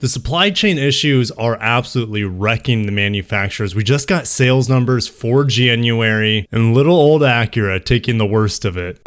The supply chain issues are absolutely wrecking the manufacturers. We just got sales numbers for January, and little old Acura taking the worst of it.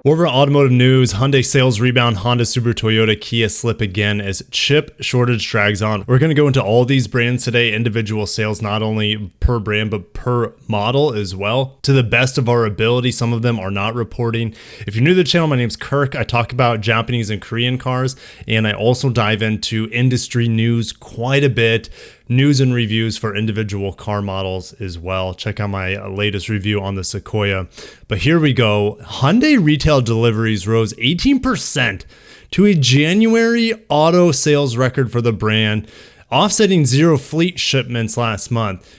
Over automotive news, Hyundai sales rebound, Honda, Subaru, Toyota, Kia slip again as chip shortage drags on. We're going to go into all these brands today, individual sales, not only per brand, but per model as well. To the best of our ability, some of them are not reporting. If you're new to the channel, my name's Kirk. I talk about Japanese and Korean cars, and I also dive into industry news quite a bit. News and reviews for individual car models as well. Check out my latest review on the Sequoia. But here we go. Hyundai retail deliveries rose 18% to a January auto sales record for the brand, offsetting zero fleet shipments last month.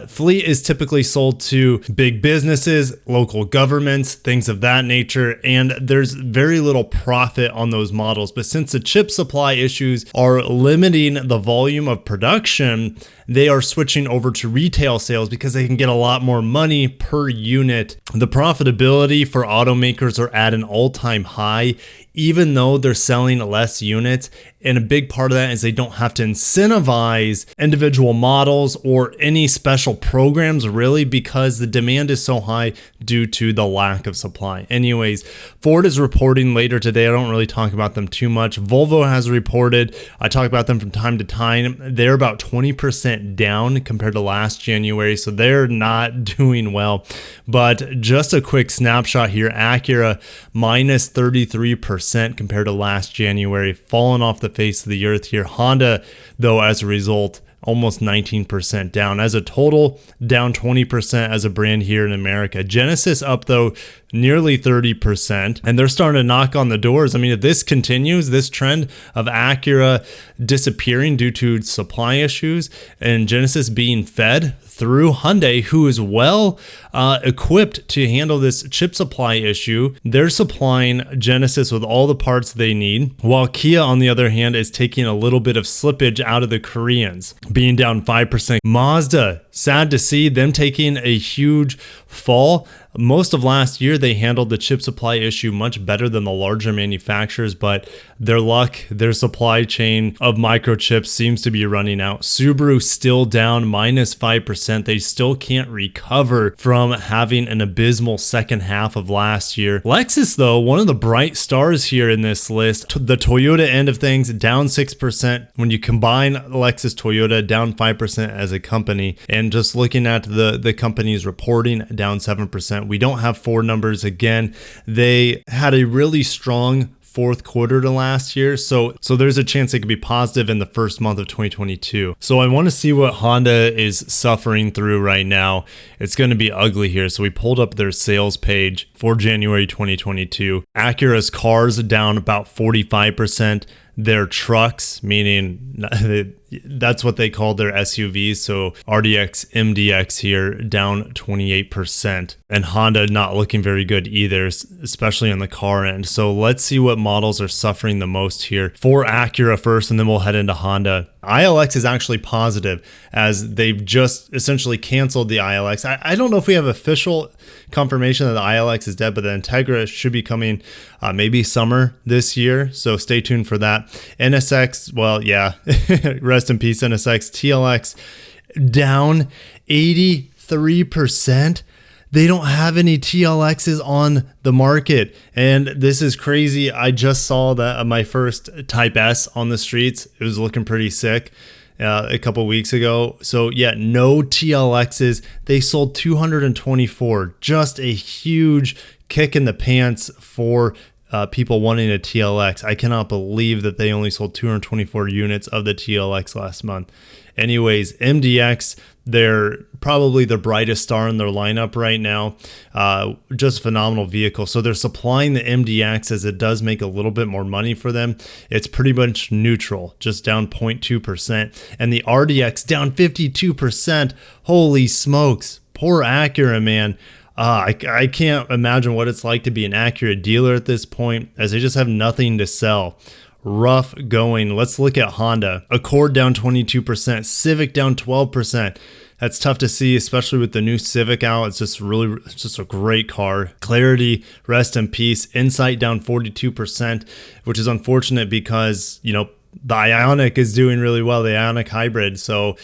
Fleet is typically sold to big businesses, local governments, things of that nature, and there's very little profit on those models. But since the chip supply issues are limiting the volume of production, they are switching over to retail sales because they can get a lot more money per unit. The profitability for automakers are at an all-time high, even though they're selling less units. And a big part of that is they don't have to incentivize individual models or any special programs really, because the demand is so high due to the lack of supply. Anyways, Ford is reporting later today. I don't really talk about them too much. Volvo has reported. I talk about them from time to time. They're about 20% down compared to last January, so they're not doing well. But just a quick snapshot here. Acura minus 33% compared to last January, falling off the face of the earth here. Honda, though, as a result, almost 19% down. As a total, down 20% as a brand here in America. Genesis up, though, nearly 30%, and they're starting to knock on the doors. I mean, if this continues, this trend of Acura disappearing due to supply issues and Genesis being fed through Hyundai, who is well equipped to handle this chip supply issue. They're supplying Genesis with all the parts they need, while Kia, on the other hand, is taking a little bit of slippage out of the Koreans, being down 5%. Mazda, sad to see them taking a huge fall. Most of last year, they handled the chip supply issue much better than the larger manufacturers, but their luck, their supply chain of microchips seems to be running out. Subaru still down minus 5%. They still can't recover from having an abysmal second half of last year. Lexus, though, one of the bright stars here in this list. The Toyota end of things, down 6%. When you combine Lexus, Toyota, down 5% as a company. And just looking at the company's reporting, down 7%. We don't have Ford numbers again. They had a really strong fourth quarter to last year, so there's a chance it could be positive in the first month of 2022. So I want to see what Honda is suffering through right now. It's going to be ugly here. So we pulled up their sales page for January 2022. Acura's cars down about 45%. Their trucks, meaning that's what they call their SUVs, so RDX, MDX here, down 28%. And Honda not looking very good either, especially on the car end. So let's see what models are suffering the most here. For Acura first, and then we'll head into Honda. ILX is actually positive, as they've just essentially canceled the ILX. I don't know if we have official confirmation that the ILX is dead, but the Integra should be coming maybe summer this year, so stay tuned for that. NSX, well, yeah, rest in peace, NSX. TLX down 83%. They don't have any TLXs on the market, and this is crazy. I just saw that my first Type S on the streets. It was looking pretty sick a couple weeks ago. So yeah, no TLXs. They sold 224. Just a huge kick in the pants for people wanting a TLX. I cannot believe that they only sold 224 units of the TLX last month. Anyways, MDX, they're probably the brightest star in their lineup right now. Just phenomenal vehicle. So they're supplying the MDX, as it does make a little bit more money for them. It's pretty much neutral, just down 0.2%. And the RDX down 52%. Holy smokes. Poor Acura, man. I can't imagine what it's like to be an Acura dealer at this point, as they just have nothing to sell. rough going. Let's look at Honda. Accord down 22%, Civic down 12%. That's tough to see, especially with the new Civic out. It's just a great car. Clarity, rest in peace. Insight down 42%, which is unfortunate because, the Ioniq is doing really well, the Ioniq hybrid. So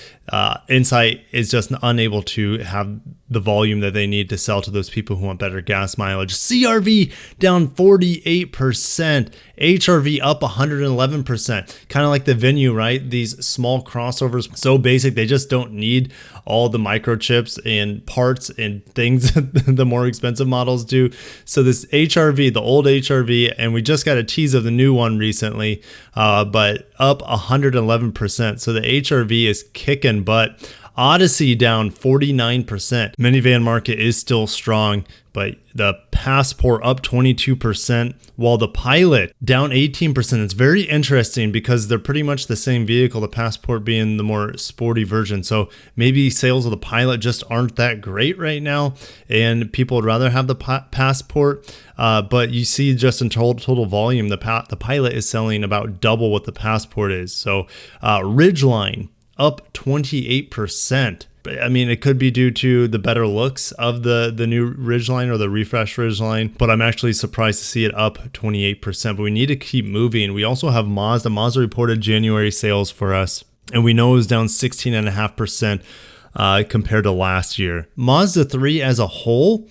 Insight is just unable to have the volume that they need to sell to those people who want better gas mileage. CRV down 48%, HRV up 111%. Kind of like the Venue, right? These small crossovers, so basic, they just don't need all the microchips and parts and things the more expensive models do. So this HRV, the old HRV, and we just got a tease of the new one recently, but up 111%. So the HRV is kicking butt. Odyssey down 49%. Minivan market is still strong, but the Passport up 22%, while the Pilot down 18%. It's very interesting because they're pretty much the same vehicle, the Passport being the more sporty version. So maybe sales of the Pilot just aren't that great right now, and people would rather have the Passport. But you see just in total volume, the Pilot is selling about double what the Passport is. So Ridgeline up 28%. I mean, it could be due to the better looks of the new Ridgeline or the refreshed Ridgeline, but I'm actually surprised to see it up 28%. But we need to keep moving. We also have Mazda. Mazda reported January sales for us, and we know it was down 16.5% compared to last year. Mazda 3 as a whole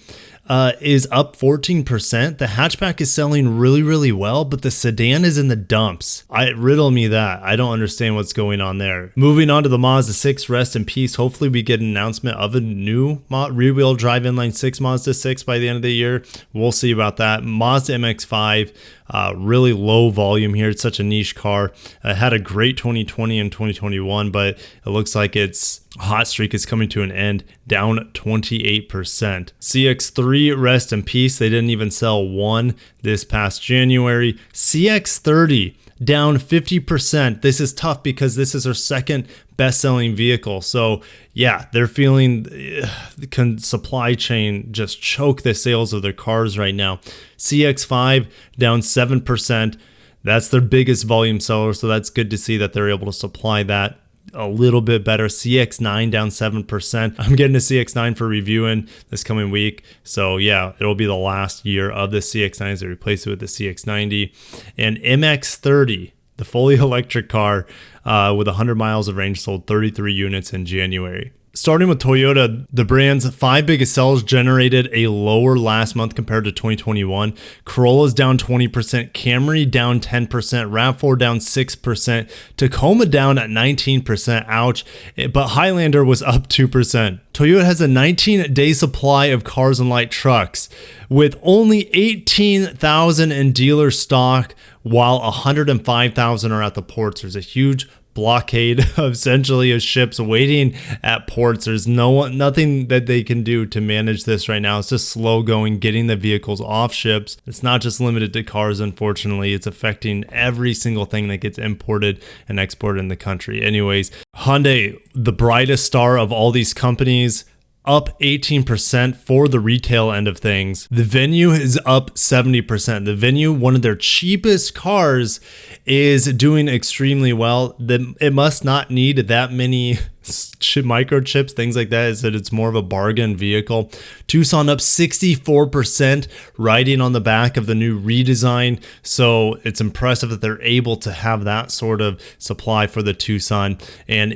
is up 14%. The hatchback is selling really, really well, but the sedan is in the dumps. Riddle me that. I don't understand what's going on there. Moving on to the Mazda 6, rest in peace. Hopefully we get an announcement of a new rear-wheel drive inline 6 Mazda 6 by the end of the year. We'll see about that. Mazda MX-5, really low volume here. It's such a niche car. It had a great 2020 and 2021, but it looks like its hot streak is coming to an end, down 28%. CX-3, rest in peace. They didn't even sell one this past January. CX-30, down 50%. This is tough because this is our second best-selling vehicle. So yeah, they're feeling supply chain just choke the sales of their cars right now. CX-5 down 7%. That's their biggest volume seller, so that's good to see that they're able to supply that a little bit better. CX-9 down 7%. I'm getting a CX-9 for reviewing this coming week. So yeah, it'll be the last year of the CX-9 as they replace it with the CX-90. And MX-30, the fully electric car with 100 miles of range, sold 33 units in January. Starting with Toyota, the brand's 5 biggest sellers generated a lower last month compared to 2021. Corolla's down 20%, Camry down 10%, RAV4 down 6%, Tacoma down at 19%, ouch, but Highlander was up 2%. Toyota has a 19-day supply of cars and light trucks, with only 18,000 in dealer stock, while 105,000 are at the ports. There's a huge blockade essentially of ships waiting at ports. There's nothing that they can do to manage this right now. It's just slow going, getting the vehicles off ships. It's not just limited to cars, unfortunately. It's affecting every single thing that gets imported and exported in the country. Anyways, Hyundai, the brightest star of all these companies, up 18% for the retail end of things. The Venue is up 70%. The Venue, one of their cheapest cars, is doing extremely well. It must not need that many microchips, things like that, is that it's more of a bargain vehicle. Tucson up 64%, riding on the back of the new redesign. So it's impressive that they're able to have that sort of supply for the Tucson. And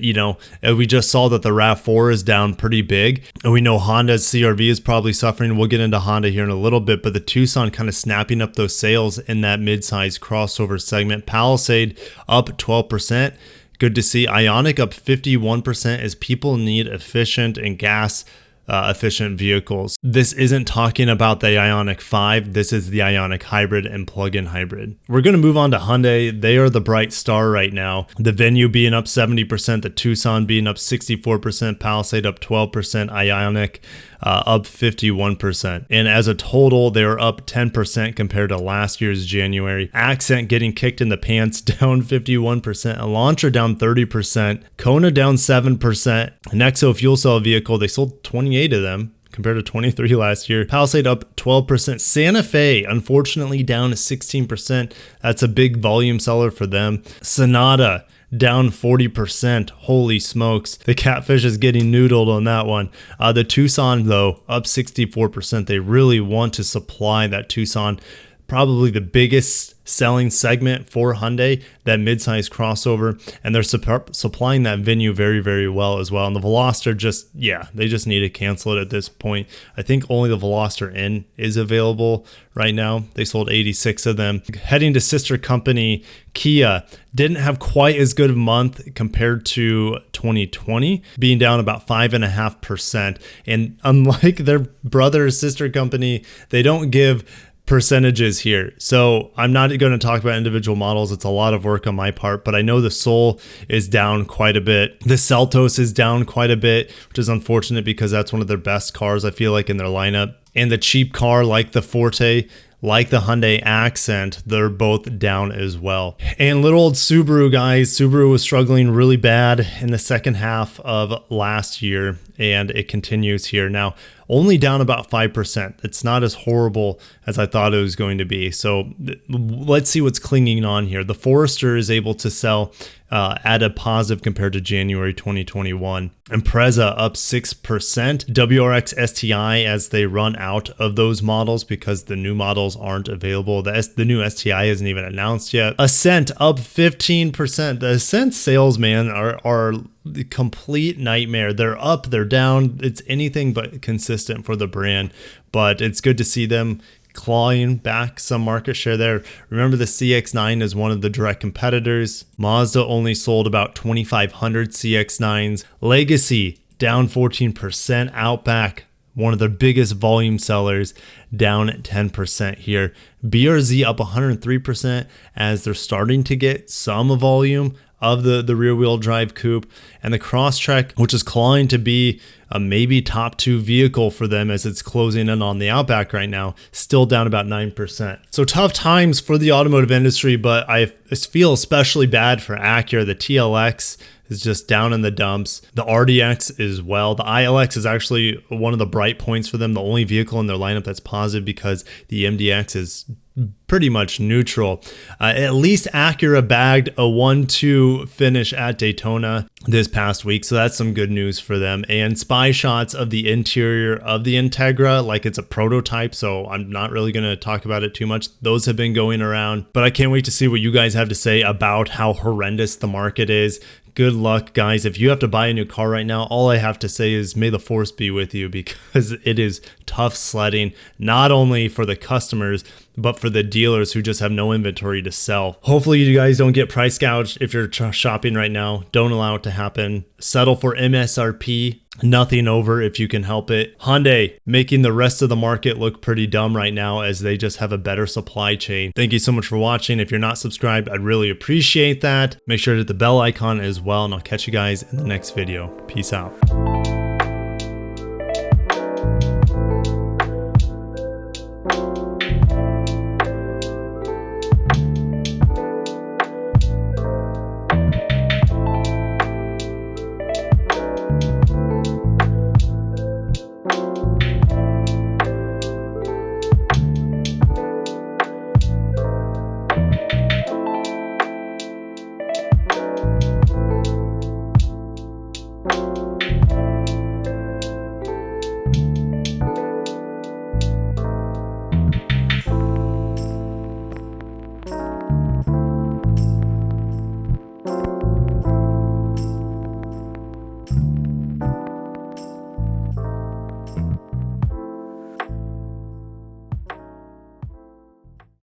we just saw that the RAV4 is down pretty big, and we know Honda's CRV is probably suffering. We'll get into Honda here in a little bit, but the Tucson kind of snapping up those sales in that mid-size crossover segment. Palisade up 12%. Good to see. Ioniq up 51% as people need efficient and gas efficient vehicles. This isn't talking about the Ioniq 5. This is the Ioniq hybrid and plug-in hybrid. We're going to move on to Hyundai. They are the bright star right now. The Venue being up 70%, the Tucson being up 64%, Palisade up 12%, Ioniq up 51%. And as a total, they're up 10% compared to last year's January. Accent getting kicked in the pants, down 51%. Elantra down 30%. Kona down 7%. Nexo fuel cell vehicle, they sold 28 of them. compared to 23 last year. Palisade up 12%. Santa Fe, unfortunately, down 16%. That's a big volume seller for them. Sonata, down 40%. Holy smokes. The Catfish is getting noodled on that one. The Tucson, though, up 64%. They really want to supply that Tucson. Probably the biggest selling segment for Hyundai, that midsize crossover, and they're supplying that Venue very, very well as well. And the Veloster they just need to cancel it at this point. I think only the Veloster N is available right now. They sold 86 of them. Heading to sister company Kia, didn't have quite as good of a month compared to 2020, being down about 5.5%. And unlike their brother or sister company, they don't give percentages here. So I'm not going to talk about individual models. It's a lot of work on my part, but I know the Soul is down quite a bit. The Seltos is down quite a bit, which is unfortunate because that's one of their best cars, I feel like, in their lineup. And the cheap car like the Forte, like the Hyundai Accent, they're both down as well. And little old Subaru, guys, Subaru was struggling really bad in the second half of last year, and it continues here. Now, only down about 5%. It's not as horrible as I thought it was going to be. So let's see what's clinging on here. The Forester is able to sell at a positive compared to January 2021. Impreza up 6%. WRX STI as they run out of those models because the new models aren't available. The new STI isn't even announced yet. Ascent up 15%. The Ascent sales, man, are the complete nightmare. They're up, they're down. It's anything but consistent for the brand, but it's good to see them clawing back some market share there. Remember, the CX-9 is one of the direct competitors. Mazda only sold about 2,500 CX-9s. Legacy down 14%. Outback, one of their biggest volume sellers, down 10% here. BRZ up 103% as they're starting to get some volume of the rear wheel drive coupe. And the Crosstrek, which is clawing to be a maybe top 2 vehicle for them as it's closing in on the Outback right now, still down about 9%. So tough times for the automotive industry, but I feel especially bad for Acura. The TLX is just down in the dumps. The RDX as well. The ILX is actually one of the bright points for them, the only vehicle in their lineup that's positive because the MDX is pretty much neutral. At least Acura bagged a 1-2 finish at Daytona this past week, so that's some good news for them. And spy shots of the interior of the Integra, like it's a prototype, so I'm not really going to talk about it too much. Those have been going around, but I can't wait to see what you guys have to say about how horrendous the market is. Good luck, guys. If you have to buy a new car right now, all I have to say is may the force be with you, because it is tough sledding, not only for the customers, but for the dealers who just have no inventory to sell. Hopefully you guys don't get price gouged if you're shopping right now. Don't allow it to happen. Settle for MSRP. Nothing over if you can help it. Hyundai making the rest of the market look pretty dumb right now as they just have a better supply chain. Thank you so much for watching. If you're not subscribed, I'd really appreciate that. Make sure to hit the bell icon as well, and I'll catch you guys in the next video. Peace out.